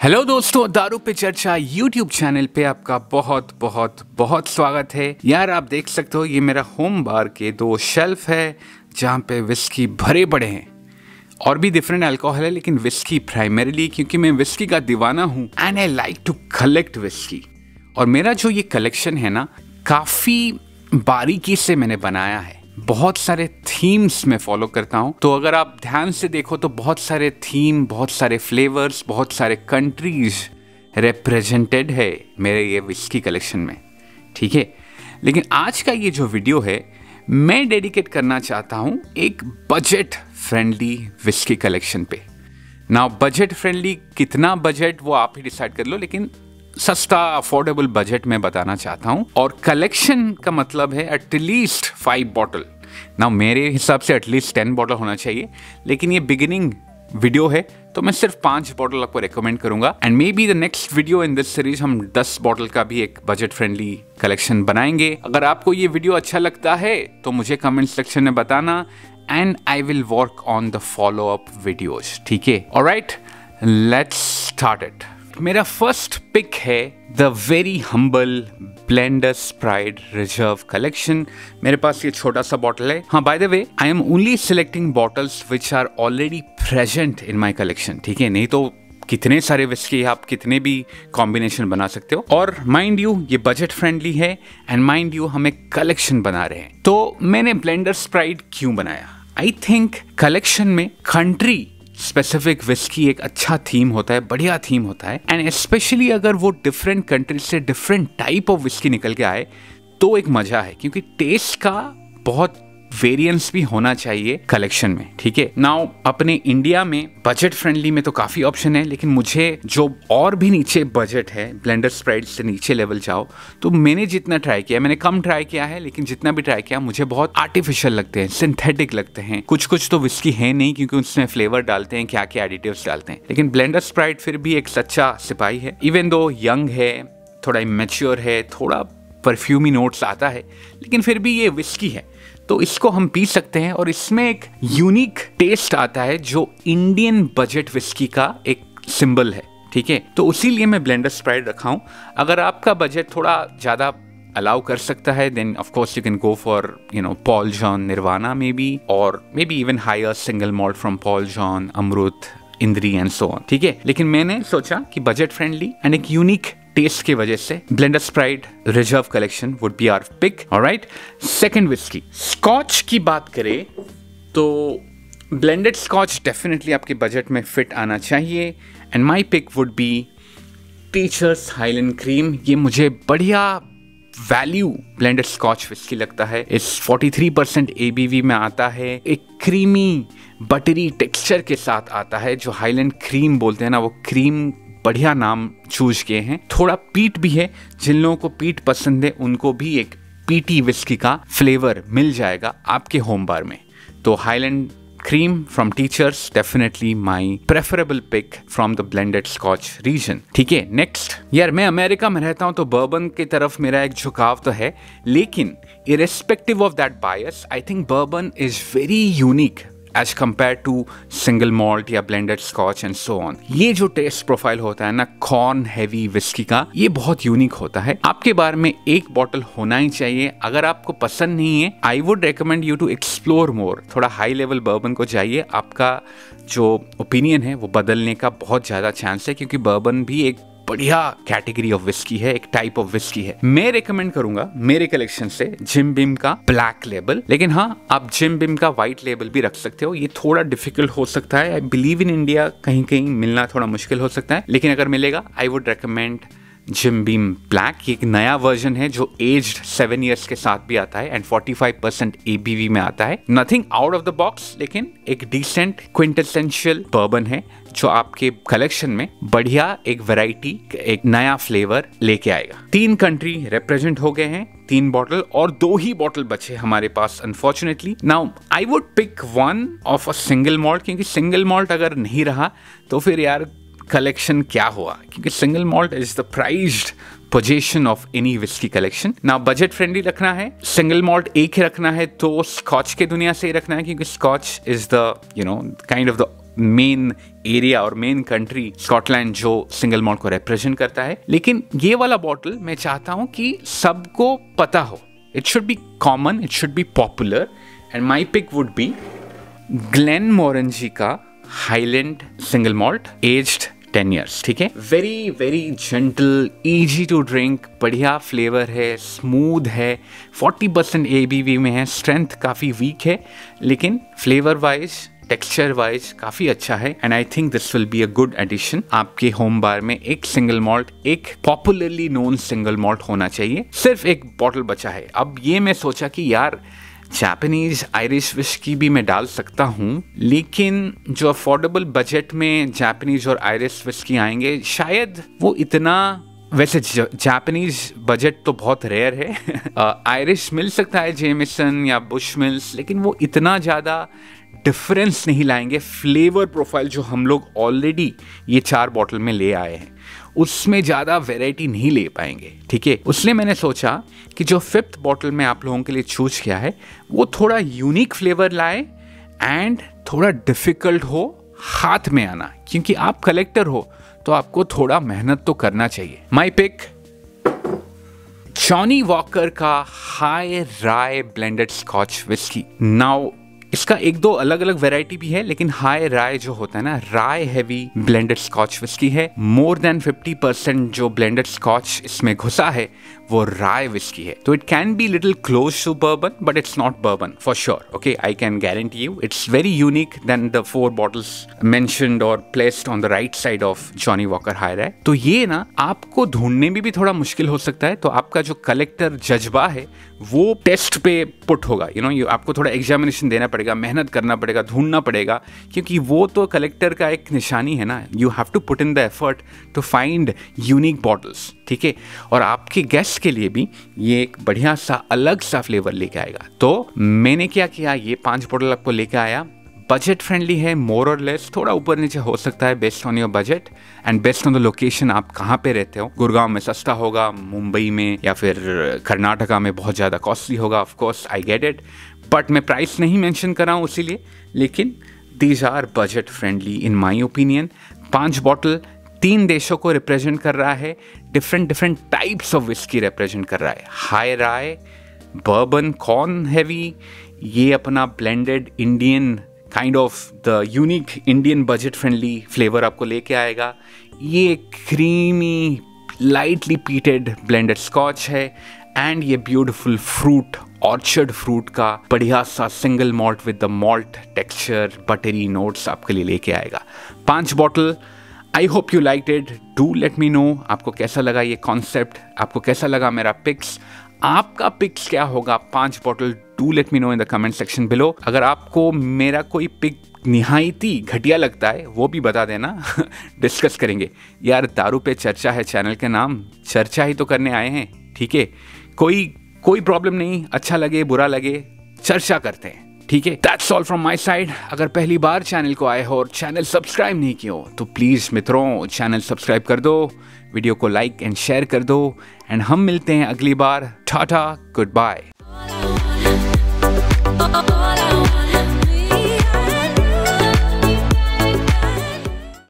Hello दोस्तों, दारू पे चर्चा यूट्यूब चैनल पे आपका बहुत बहुत बहुत स्वागत है। यार आप देख सकते हो ये मेरा होम बार के दो शेल्फ है जहाँ पे विस्की भरे पड़े हैं। और भी डिफरेंट अल्कोहल है लेकिन विस्की प्राइमरीली, क्योंकि मैं विस्की का दीवाना हूँ and I like to collect whisky. और मेरा जो ये कलेक्शन है ना, काफ़ी बारीकी से मैंने बनाया है। बहुत सारे थीम्स में फॉलो करता हूँ, तो अगर आप ध्यान से देखो तो बहुत सारे थीम, बहुत सारे फ्लेवर्स, बहुत सारे कंट्रीज रिप्रेजेंटेड है मेरे ये विस्की कलेक्शन में। ठीक है, लेकिन आज का ये जो वीडियो है मैं डेडिकेट करना चाहता हूँ एक बजट फ्रेंडली विस्की कलेक्शन पे। ना बजट फ्रेंडली कितना बजट वो आप ही डिसाइड कर लो, लेकिन सस्ता अफोर्डेबल बजट में बताना चाहता हूँ। और कलेक्शन का मतलब है एटलीस्ट 5 बॉटल। ना मेरे हिसाब से एटलीस्ट 10 बॉटल होना चाहिए, लेकिन ये बिगिनिंग वीडियो है तो मैं सिर्फ 5 बॉटल आपको रेकमेंड करूंगा। And may be the next video in this series हम 10 बॉटल का भी एक बजट फ्रेंडली कलेक्शन बनाएंगे। अगर आपको ये वीडियो अच्छा लगता है तो मुझे कमेंट सेक्शन में बताना and I will work on the follow up videos. ठीक है, ऑलराइट, लेट्स स्टार्ट इट। मेरा फर्स्ट पिक है the very humble Blenders Pride Reserve Collection. मेरे पास ये छोटा सा बॉटल है। हाँ, by the way I am only selecting bottles which are already present in my collection. ठीक है, नहीं तो कितने सारे विस्की आप कितने भी कॉम्बिनेशन बना सकते हो। और माइंड यू ये बजट फ्रेंडली है एंड माइंड यू हम एक कलेक्शन बना रहे हैं। तो मैंने ब्लेंडर्स प्राइड क्यों बनाया? आई थिंक कलेक्शन में कंट्री स्पेसिफिक विस्की एक अच्छा थीम होता है, बढ़िया थीम होता है। एंड स्पेशली अगर वो डिफरेंट कंट्री से डिफरेंट टाइप ऑफ विस्की निकल के आए तो एक मजा है, क्योंकि टेस्ट का बहुत वेरिएंस भी होना चाहिए कलेक्शन में। ठीक है, नाउ अपने इंडिया में बजट फ्रेंडली में तो काफी ऑप्शन है, लेकिन मुझे जो और भी नीचे बजट है, ब्लेंडर्स प्राइड से नीचे लेवल जाओ, तो मैंने जितना ट्राई किया, मैंने कम ट्राई किया है, लेकिन जितना भी ट्राई किया मुझे बहुत आर्टिफिशियल लगते हैं, सिंथेटिक लगते हैं। कुछ तो विस्की है नहीं, क्योंकि उसमें फ्लेवर डालते हैं, क्या क्या एडिटिव्स डालते हैं। लेकिन ब्लेंडर्स प्राइड फिर भी एक सच्चा सिपाही है। इवन दो यंग है, थोड़ा इमेच्योर है, थोड़ा परफ्यूमी नोट्स आता है, लेकिन फिर भी ये विस्की है तो इसको हम पी सकते हैं। और इसमें एक यूनिक टेस्ट आता है जो इंडियन बजट विस्की का एक सिंबल है। ठीक है, तो इसीलिए मैं ब्लेंडर्स प्राइड रखा हूं। अगर आपका बजट थोड़ा ज्यादा अलाउ कर सकता है then of course you can go for Paul John, Nirvana maybe, और maybe even higher single malt from Paul John, Amrut, Indri and so on. ठीक है, लेकिन मैंने सोचा कि बजट फ्रेंडली एंड एक यूनिक टेस्ट की वजह से Blenders Pride Reserve Collection would be our pick. Alright, second whisky Scotch की बात करें तो ब्लेंडेड स्कॉच डेफिनेटली आपके बजट में फिट आना चाहिए and my pick would be Teacher's Highland Cream. ये मुझे बढ़िया वैल्यू ब्लेंडेड स्कॉच विस्की लगता है। इस 43% ABV में आता है, एक क्रीमी बटरी टेक्सचर के साथ आता है। जो हाईलैंड क्रीम बोलते हैं ना, वो क्रीम बढ़िया नाम चूज किए हैं। थोड़ा पीट भी है, जिन लोगों को पीट पसंद है उनको भी एक पीटी विस्की का फ्लेवर मिल जाएगा आपके होम बार में। तो Highland Cream from Teacher's definitely my preferable pick from the blended Scotch region. ठीक है, नेक्स्ट। यार मैं अमेरिका में रहता हूं तो बर्बन की तरफ मेरा एक झुकाव तो है, लेकिन irrespective of that bias I think bourbon is very unique as compared to single malt या blended scotch and so on. ये जो टेस्ट प्रोफाइल होता है ना कॉर्न हैवी विस्की का, ये बहुत यूनिक होता है। आपके बार में एक बॉटल होना ही चाहिए। अगर आपको पसंद नहीं है, I would recommend you to explore more. थोड़ा हाई लेवल बर्बन को जाइए, आपका जो ओपिनियन है वो बदलने का बहुत ज्यादा चांस है, क्योंकि बर्बन भी एक बढ़िया कैटेगरी ऑफ विस्की है, एक टाइप ऑफ विस्की है। मैं रेकमेंड करूंगा मेरे कलेक्शन से जिम बिम का ब्लैक लेबल, लेकिन हाँ आप जिम बिम का व्हाइट लेबल भी रख सकते हो। ये थोड़ा डिफिकल्ट हो सकता है, आई बिलीव इन इंडिया कहीं कहीं मिलना थोड़ा मुश्किल हो सकता है, लेकिन अगर मिलेगा I would recommend Jim Beam Black. एक नया वर्जन है जो एज्ड 7 years के साथ भी आता है एंड 45% ABV में आता है। Nothing out of the box, लेकिन एक डिसेंट क्विंटेसेंशियल बर्बन है जो आपके कलेक्शन में बढ़िया एक वैरायटी, एक नया फ्लेवर लेके आएगा। 3 कंट्री रिप्रेजेंट हो गए हैं, 3 बॉटल और 2 ही बॉटल बचे हमारे पास unfortunately. Now I would pick one of a single malt, क्योंकि सिंगल मॉल्ट अगर नहीं रहा तो फिर यार कलेक्शन क्या हुआ, क्योंकि single malt is the prized position of any whisky collection. ना बजट फ्रेंडली रखना है, सिंगल मॉल्ट एक ही रखना है तो स्कॉच के दुनिया से ही रखना है, क्योंकि Scotch is the kind of the main area और मेन कंट्री स्कॉटलैंड जो सिंगल मॉल्ट को रिप्रेजेंट करता है। लेकिन ये वाला बॉटल मैं चाहता हूं कि सबको पता हो, it should be common, it should be popular, and my pick would be Glenmorangie का highland single malt aged 10 years। ठीक है, very very gentle, easy to drink, बढ़िया फ्लेवर है, स्मूथ है, 40% ABV में है, स्ट्रेंथ काफ़ी वीक है, लेकिन फ्लेवर वाइज टेक्सचर वाइज काफ़ी अच्छा है। And I think this will be a good addition. आपके होम बार में एक सिंगल मॉल्ट, एक पॉपुलरली नोन सिंगल मॉल्ट होना चाहिए। सिर्फ एक बॉटल बचा है। अब ये मैं सोचा कि यार जापानीज आयरिश विस्की भी मैं डाल सकता हूँ, लेकिन जो अफोर्डेबल बजट में जापानीज और आयरिश विस्की आएंगे शायद वो इतना, वैसे जापानीज बजट तो बहुत रेयर है आयरिश मिल सकता है जेमिसन या बुश मिल्स, लेकिन वो इतना ज़्यादा डिफरेंस नहीं लाएंगे। फ्लेवर प्रोफाइल जो हम लोग ऑलरेडी ये 4 बॉटल में ले आए हैं उसमें ज़्यादा वैरायटी नहीं ले पाएंगे। ठीक है, उसलिए मैंने सोचा कि जो 5th बॉटल में आप लोगों के लिए चूज किया है वो थोड़ा यूनिक फ्लेवर लाए एंड थोड़ा डिफिकल्ट हो हाथ में आना, क्योंकि आप कलेक्टर हो तो आपको थोड़ा मेहनत तो करना चाहिए। माई पिक जॉनी वॉकर का हाई राय ब्लेंडेड स्कॉच विस्की। नाउ इसका 1-2 अलग अलग वैरायटी भी है, लेकिन हाई राय जो होता है ना, राय हैवी ब्लेंडेड स्कॉच विस्की है। मोर देन 50% जो ब्लेंडेड स्कॉच इसमें घुसा है वो राय विस्की है। तो it can be little close to bourbon, but it's not bourbon for sure. Okay, I can guarantee you it's very unique then the 4 bottles mentioned और placed on the right side of Johnnie Walker high rye. तो ये ना आपको ढूंढने में भी थोड़ा मुश्किल हो सकता है, तो आपका जो कलेक्टर जज्बा है वो टेस्ट पे पुट होगा। यू आपको थोड़ा एग्जामिनेशन देना पड़ेगा, मेहनत करना पड़ेगा, ढूंढना पड़ेगा, क्योंकि वो तो कलेक्टर का एक निशानी है ना। You have to put in the effort to find unique bottles. ठीक है, और आपके गेस्ट के लिए भी ये एक बढ़िया सा अलग सा फ्लेवर लेके आएगा। तो मैंने क्या किया, ये 5 बॉटल आपको लेके आया। बजट फ्रेंडली है, मोर और लेस, थोड़ा ऊपर नीचे हो सकता है based on your budget and based on the location आप कहाँ पे रहते हो। गुड़गांव में सस्ता होगा, मुंबई में या फिर कर्नाटका में बहुत ज़्यादा कॉस्टली होगा। Of course I get it, but मैं प्राइस नहीं मेंशन कर रहा हूँ इसीलिए, लेकिन these are budget friendly in my opinion. 5 bottle 3 देशों को रिप्रेजेंट कर रहा है, different types of whisky represent कर रहा है। High rye, bourbon, corn heavy, ये अपना blended Indian kind of the unique Indian budget friendly flavour आपको लेके आएगा। ये creamy lightly peated blended Scotch है एंड ये ब्यूटीफुल फ्रूट, ऑर्चर्ड फ्रूट का बढ़िया सा single malt with the malt texture, buttery notes आपके लिए लेके आएगा। 5 bottle. I hope you like it. Do let me know आपको कैसा लगा ये कॉन्सेप्ट, आपको कैसा लगा मेरा पिक्स, आपका पिक्स क्या होगा 5 bottle. Do let me no in the comment section below. अगर आपको मेरा कोई पिक निहायती घटिया लगता है वो भी बता देना डिस्कस करेंगे। यार दारू पे चर्चा है चैनल के नाम, चर्चा ही तो करने आए हैं। ठीक है, कोई प्रॉब्लम नहीं, अच्छा लगे बुरा लगे चर्चा करते हैं। ठीक है, that's all from my side. अगर पहली बार चैनल को आए हो और चैनल सब्सक्राइब नहीं किया हो तो प्लीज मित्रों चैनल सब्सक्राइब कर दो, वीडियो को लाइक एंड शेयर कर दो, एंड हम मिलते हैं अगली बार। Tata, good bye.